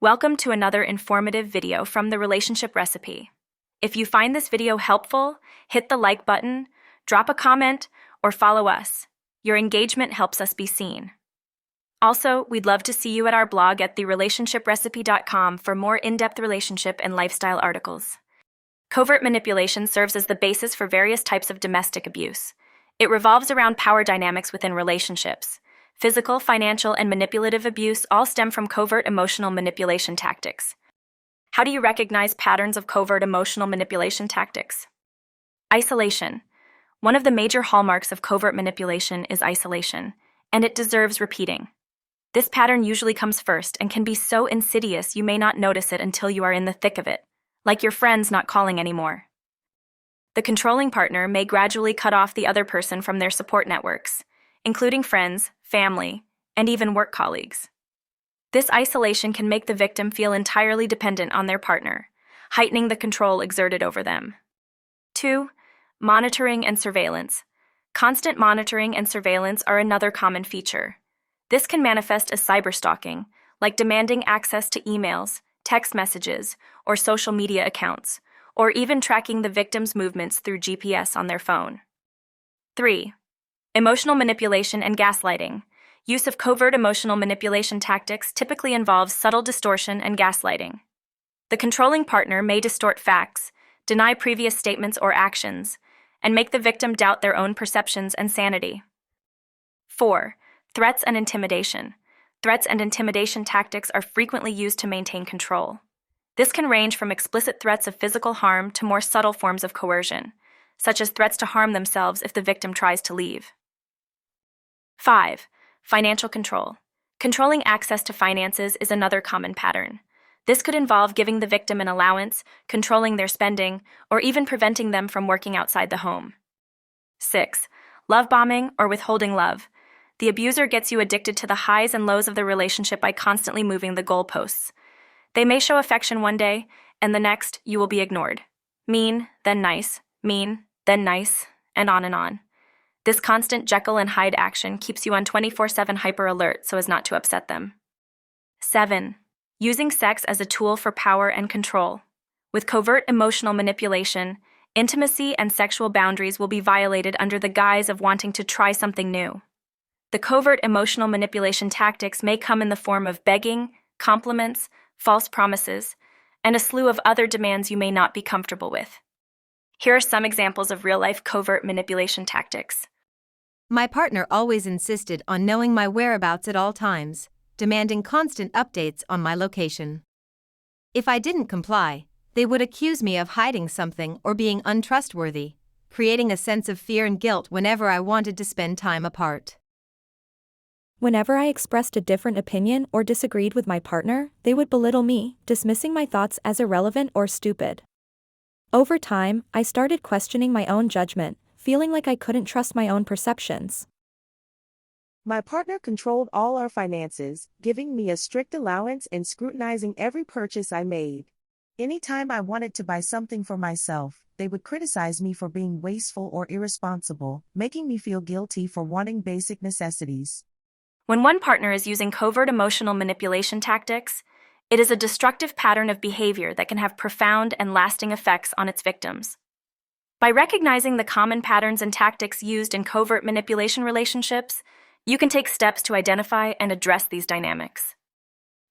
Welcome to another informative video from the Relationship Recipe. If you find this video helpful, hit the like button, drop a comment, or follow us. Your engagement helps us be seen. Also, we'd love to see you at our blog at therelationshiprecipe.com for more in-depth relationship and lifestyle articles. Covert manipulation serves as the basis for various types of domestic abuse. It revolves around power dynamics within relationships. Physical, financial, and manipulative abuse all stem from covert emotional manipulation tactics. How do you recognize patterns of covert emotional manipulation tactics? Isolation. One of the major hallmarks of covert manipulation is isolation, and it deserves repeating. This pattern usually comes first and can be so insidious you may not notice it until you are in the thick of it, like your friends not calling anymore. The controlling partner may gradually cut off the other person from their support networks, including friends, family, and even work colleagues. This isolation can make the victim feel entirely dependent on their partner, heightening the control exerted over them. 2. Monitoring and surveillance. Constant monitoring and surveillance are another common feature. This can manifest as cyberstalking, like demanding access to emails, text messages, or social media accounts, or even tracking the victim's movements through GPS on their phone. 3. Emotional manipulation and gaslighting. Use of covert emotional manipulation tactics typically involves subtle distortion and gaslighting. The controlling partner may distort facts, deny previous statements or actions, and make the victim doubt their own perceptions and sanity. 4. Threats and intimidation. Threats and intimidation tactics are frequently used to maintain control. This can range from explicit threats of physical harm to more subtle forms of coercion, such as threats to harm themselves if the victim tries to leave. 5. Financial control. Controlling access to finances is another common pattern. This could involve giving the victim an allowance, controlling their spending, or even preventing them from working outside the home. 6. Love bombing or withholding love. The abuser gets you addicted to the highs and lows of the relationship by constantly moving the goalposts. They may show affection one day, and the next, you will be ignored. Mean, then nice, and on and on. This constant Jekyll and Hyde action keeps you on 24/7 hyper alert so as not to upset them. 7. Using sex as a tool for power and control. With covert emotional manipulation, intimacy and sexual boundaries will be violated under the guise of wanting to try something new. The covert emotional manipulation tactics may come in the form of begging, compliments, false promises, and a slew of other demands you may not be comfortable with. Here are some examples of real-life covert manipulation tactics. My partner always insisted on knowing my whereabouts at all times, demanding constant updates on my location. If I didn't comply, they would accuse me of hiding something or being untrustworthy, creating a sense of fear and guilt whenever I wanted to spend time apart. Whenever I expressed a different opinion or disagreed with my partner, they would belittle me, dismissing my thoughts as irrelevant or stupid. Over time, I started questioning my own judgment, feeling like I couldn't trust my own perceptions. My partner controlled all our finances, giving me a strict allowance and scrutinizing every purchase I made. Anytime I wanted to buy something for myself, they would criticize me for being wasteful or irresponsible, making me feel guilty for wanting basic necessities. When one partner is using covert emotional manipulation tactics, it is a destructive pattern of behavior that can have profound and lasting effects on its victims. By recognizing the common patterns and tactics used in covert manipulation relationships, you can take steps to identify and address these dynamics.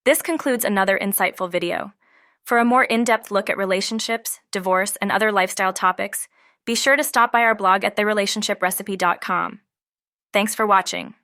This concludes another insightful video. For a more in-depth look at relationships, divorce, and other lifestyle topics, be sure to stop by our blog at therelationshiprecipe.com. Thanks for watching.